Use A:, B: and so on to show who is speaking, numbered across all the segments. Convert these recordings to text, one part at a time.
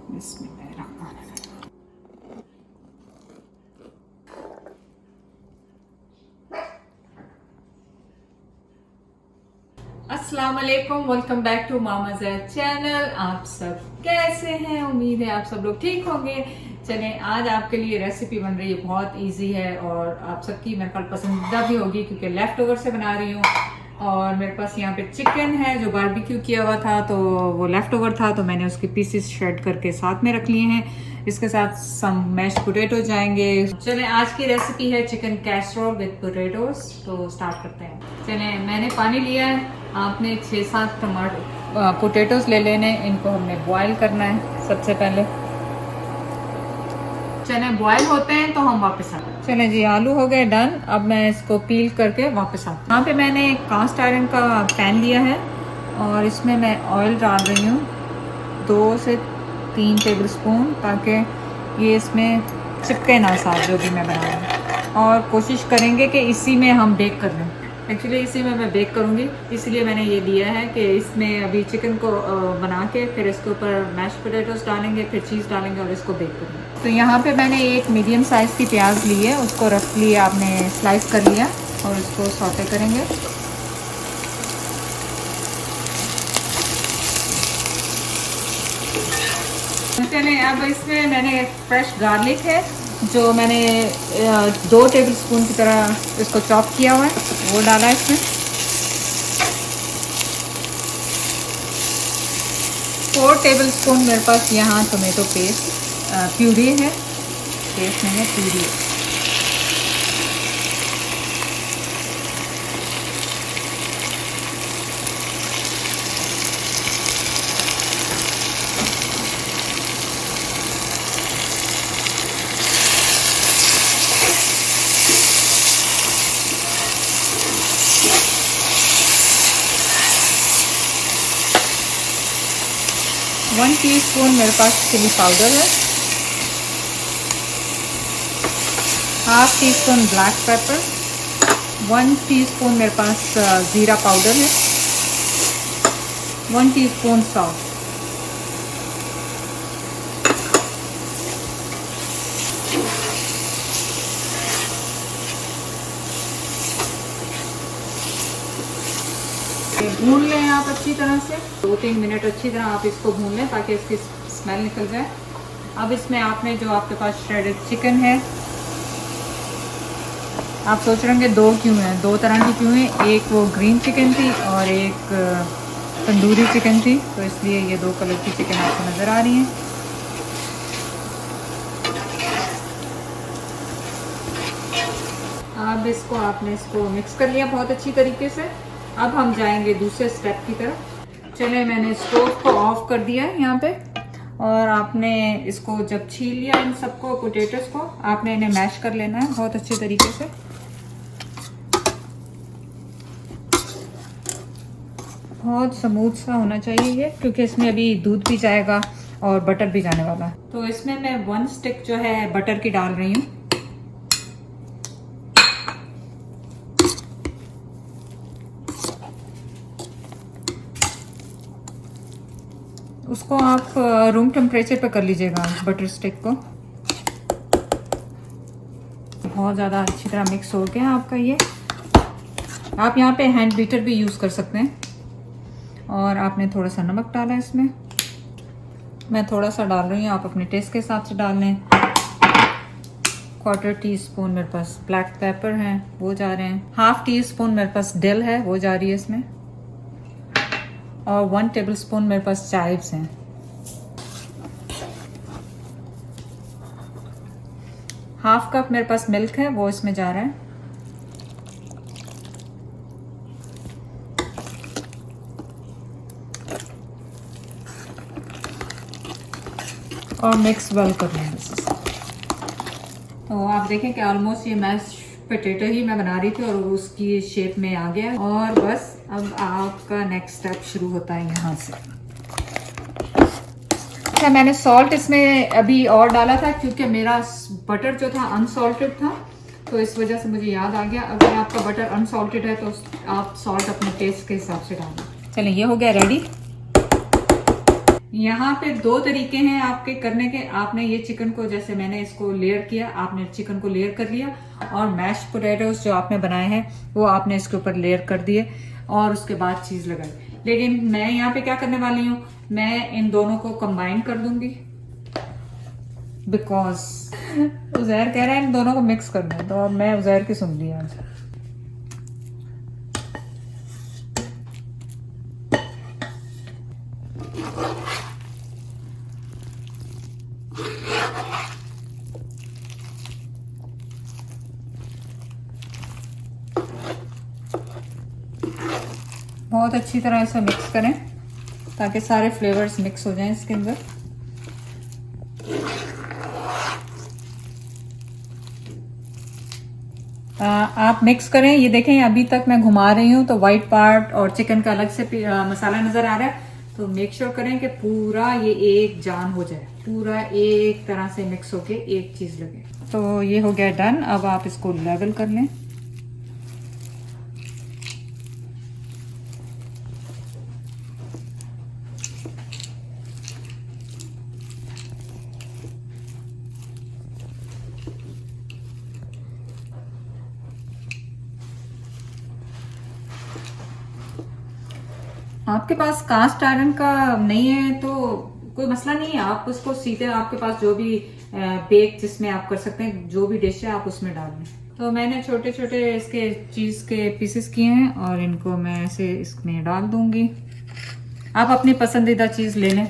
A: अस्सलाम वालेकुम, welcome back to Mama Zaid channel. आप सब कैसे हैं? उम्मीद है आप सब लोग ठीक होंगे। चलें, आज आपके लिए रेसिपी बन रही है, बहुत इजी है और आप सबकी मेरे ख्याल पसंदीदा भी होगी क्योंकि लेफ्ट ओवर से बना रही हूँ। और मेरे पास यहाँ पे चिकन है जो बारबेक्यू किया हुआ था, तो वो लेफ्ट ओवर था तो मैंने उसके पीसेस श्रेड करके साथ में रख लिए हैं। इसके साथ सम मैश पोटैटो जाएंगे। चलें, आज की रेसिपी है चिकन कैसरोल विद पोटैटोस। तो स्टार्ट करते हैं। चलें, मैंने पानी लिया है, आपने 6-7 टमाटर पोटैटोस ले लेने, इनको हमने बॉईल करना है सबसे पहले। चने बॉईल होते हैं तो हम वापस आते हैं। चलें जी, आलू हो गए डन। अब मैं इसको पील करके वापस आती हूँ। यहाँ पे मैंने कास्ट आयरन का पैन लिया है और इसमें मैं ऑयल डाल रही हूँ 2 से 3 टेबल स्पून, ताकि ये इसमें चिपके ना साथ जो भी मैं बना रही हूँ। और कोशिश करेंगे कि इसी में हम बेक कर लें। एक्चुअली इसी में मैं बेक करूँगी, इसलिए मैंने ये लिया है कि इसमें अभी चिकन को बना के फिर इसके ऊपर मैश पोटैटोस डालेंगे, फिर चीज़ डालेंगे और इसको बेक करेंगे। तो यहाँ पे मैंने एक मीडियम साइज़ की प्याज ली है, उसको रख लिया, आपने स्लाइस कर लिया और इसको सौटे करेंगे। चलिए, अब इसमें मैंने फ्रेश गार्लिक है जो मैंने 2 टेबल स्पून की तरह इसको चॉप किया हुआ है, वो डाला है इसमें। 4 टेबल स्पून मेरे पास यहाँ टोमेटो पेस्ट प्यूरी है, पेस्ट नहीं है, प्यूरी है। वन टीस्पून मेरे पास चिली पाउडर है, half tea spoon black pepper, 1 teaspoon मेरे पास ज़ीरा पाउडर है, 1 टीस्पून सॉल्ट। भून लें आप अच्छी तरह से, 2-3 मिनट अच्छी तरह आप इसको भून लें ताकि इसकी स्मेल निकल जाए। अब इसमें आपने जो आपके पास श्रेडेड चिकन है, आप सोच रहे होंगे 2 क्यों हैं, 2 तरह की क्यों हैं, एक वो ग्रीन चिकन थी और एक तंदूरी चिकन थी, तो इसलिए ये 2 कलर की चिकन आपको नज़र आ रही हैं। अब इसको आपने मिक्स कर लिया बहुत अच्छी तरीके से। अब हम जाएंगे दूसरे स्टेप की तरफ। चलिए, मैंने स्टोव को ऑफ कर दिया है यहाँ पे, और आपने इसको जब छील लिया इन सबको पोटैटोस को, आपने इन्हें मैश कर लेना है बहुत अच्छे तरीके से। बहुत स्मूथ सा होना चाहिए ये, क्योंकि इसमें अभी दूध भी जाएगा और बटर भी जाने वाला है। तो इसमें मैं 1 स्टिक जो है बटर की डाल रही हूँ। उसको आप रूम टेम्परेचर पे कर लीजिएगा बटर स्टिक को। बहुत ज़्यादा अच्छी तरह मिक्स हो गया आपका ये। आप यहाँ पे हैंड बीटर भी यूज़ कर सकते हैं। और आपने थोड़ा सा नमक डाला है इसमें, मैं थोड़ा सा डाल रही हूँ, आप अपने टेस्ट के हिसाब से डाल लें। 1/4 टीस्पून मेरे पास ब्लैक पेपर है, वो जा रहे हैं। हाफ टी स्पून मेरे पास डिल है, वो जा रही है इसमें। और 1 टेबल स्पून मेरे पास चाइव्स हैं। हाफ कप मेरे पास मिल्क है, वो इसमें जा रहा है। और मिक्स वेल कर लें। तो आप देखें कि ऑलमोस्ट ये मैश पोटैटो ही मैं बना रही थी और उसकी शेप में आ गया। और बस अब आपका नेक्स्ट स्टेप शुरू होता है यहाँ से। अच्छा, मैंने सॉल्ट इसमें अभी और डाला था क्योंकि मेरा बटर जो था अनसॉल्टेड था, तो इस वजह से मुझे याद आ गया। अगर आपका बटर अनसॉल्टेड है तो आप सॉल्ट अपने टेस्ट के हिसाब से डालें। चलिए, ये हो गया रेडी। यहाँ पे 2 तरीके हैं आपके करने के। आपने ये चिकन को, जैसे मैंने इसको लेयर किया, आपने चिकन को लेयर कर लिया और मैश पोटैटोज जो आपने बनाए हैं वो आपने इसके ऊपर लेयर कर दिए और उसके बाद चीज लगाई। लेकिन मैं यहाँ पे क्या करने वाली हूँ, मैं इन दोनों को कंबाइन कर दूंगी बिकॉज उजैर कह रहा है इन दोनों को मिक्स करना है, तो अब मैं उजैर की सुन ली आज। बहुत अच्छी तरह इसे मिक्स करें ताकि सारे फ्लेवर्स मिक्स हो जाएं इसके अंदर। आप मिक्स करें। ये देखें अभी तक मैं घुमा रही हूँ तो वाइट पार्ट और चिकन का अलग से मसाला नजर आ रहा है, तो मेक श्योर करें कि पूरा ये एक जान हो जाए, पूरा एक तरह से मिक्स होके एक चीज लगे। तो ये हो गया डन। अब आप इसको लेवल कर लें। आपके पास कास्ट आयरन का नहीं है तो कोई मसला नहीं है, आप उसको सीधे आपके पास जो भी बेक जिसमें आप कर सकते हैं, जो भी डिश है आप उसमें डाल दें। तो मैंने छोटे छोटे इसके चीज के पीसेस किए हैं और इनको मैं ऐसे इसमें डाल दूंगी। आप अपनी पसंदीदा चीज ले लें।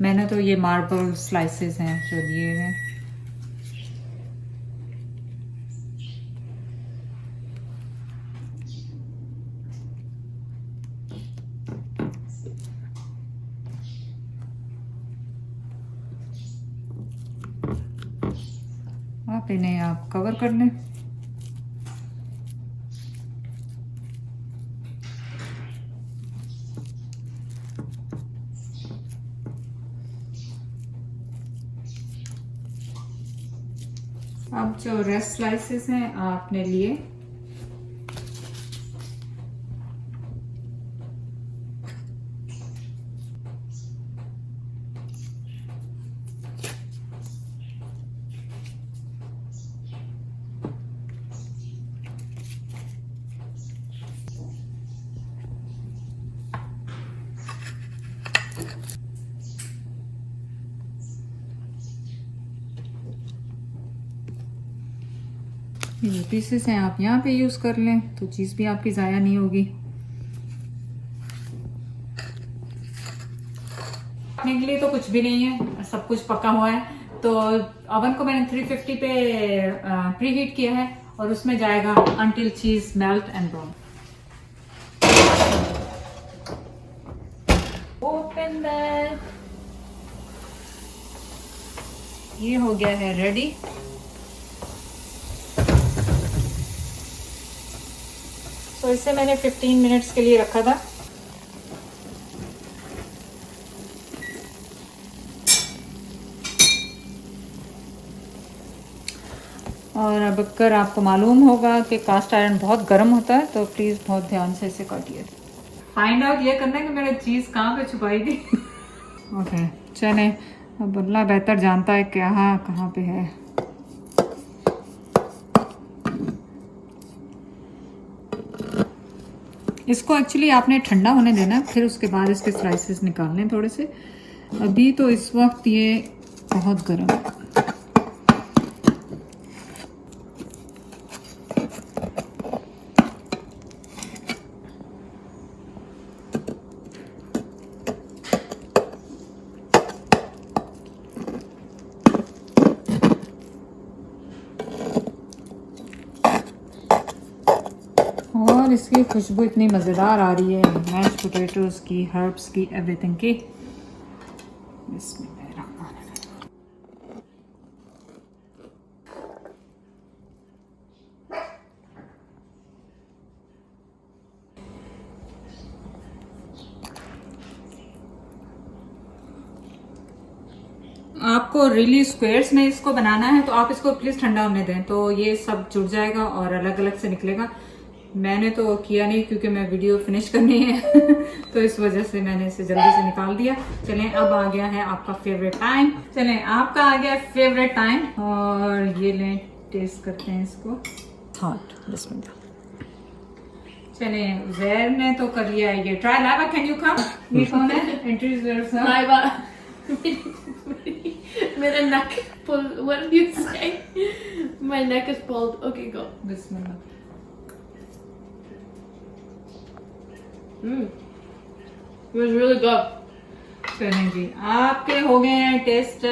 A: मैंने तो ये मार्बल स्लाइसेस हैं जो लिए हैं। आप इन्हें आप कवर कर लें। अब जो रेस्ट स्लाइसेस हैं आपने लिए, ये पीसेस हैं आप यहाँ पे यूज कर लें तो चीज भी आपकी जाया नहीं होगी। अपने के लिए तो कुछ भी नहीं है, सब कुछ पका हुआ है। तो ओवन को मैंने 350 पे प्री हीट किया है और उसमें जाएगा अंटिल चीज melt and brown. Open that. ये हो गया है रेडी। तो इसे मैंने 15 मिनट्स के लिए रखा था। और अब अगर आपको मालूम होगा कि कास्ट आयरन बहुत गर्म होता है तो प्लीज़ बहुत ध्यान से इसे काटिए। फाइंड आउट ये करना है कि मैंने चीज़ कहाँ पे छुपाई थी। ओके चले, अब अल्लाह बेहतर जानता है कहाँ पे है। इसको एक्चुअली आपने ठंडा होने देना है, फिर उसके बाद इसके स्लाइसेस निकालने थोड़े से। अभी तो इस वक्त ये बहुत गर्म है। और इसकी खुशबू इतनी मज़ेदार आ रही है, मैश पोटैटोज़ की, हर्ब्स की, एवरीथिंग की। आपको रियली स्क्वायर्स में इसको बनाना है तो आप इसको प्लीज ठंडा होने दें, तो ये सब जुड़ जाएगा और अलग अलग से निकलेगा। मैंने तो किया नहीं क्योंकि मैं वीडियो फिनिश करनी है तो इस वजह से मैंने इसे जल्दी से निकाल दिया। चलें अब आ गया है आपका फेवरेट टाइम। चलें आपका आ गया फेवरेट टाइम और ये लें टेस्ट करते हैं इसको। हॉट बिस्मिल्लाह। चलें ज़ैर ने तो कर लिया ये try. Laiba can you come? ये कौन है? Introduce yourself.
B: लाइबा मेरा neck pull. What do you say? My neck is pulled. Okay, go.
A: Bismillah.
B: It was really good.
A: चलें जी आपके हो गए हैं टेस्ट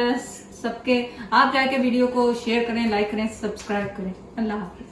A: सबके। आप जाके वीडियो को शेयर करें, लाइक करें, सब्सक्राइब करें। अल्लाह हाफिज।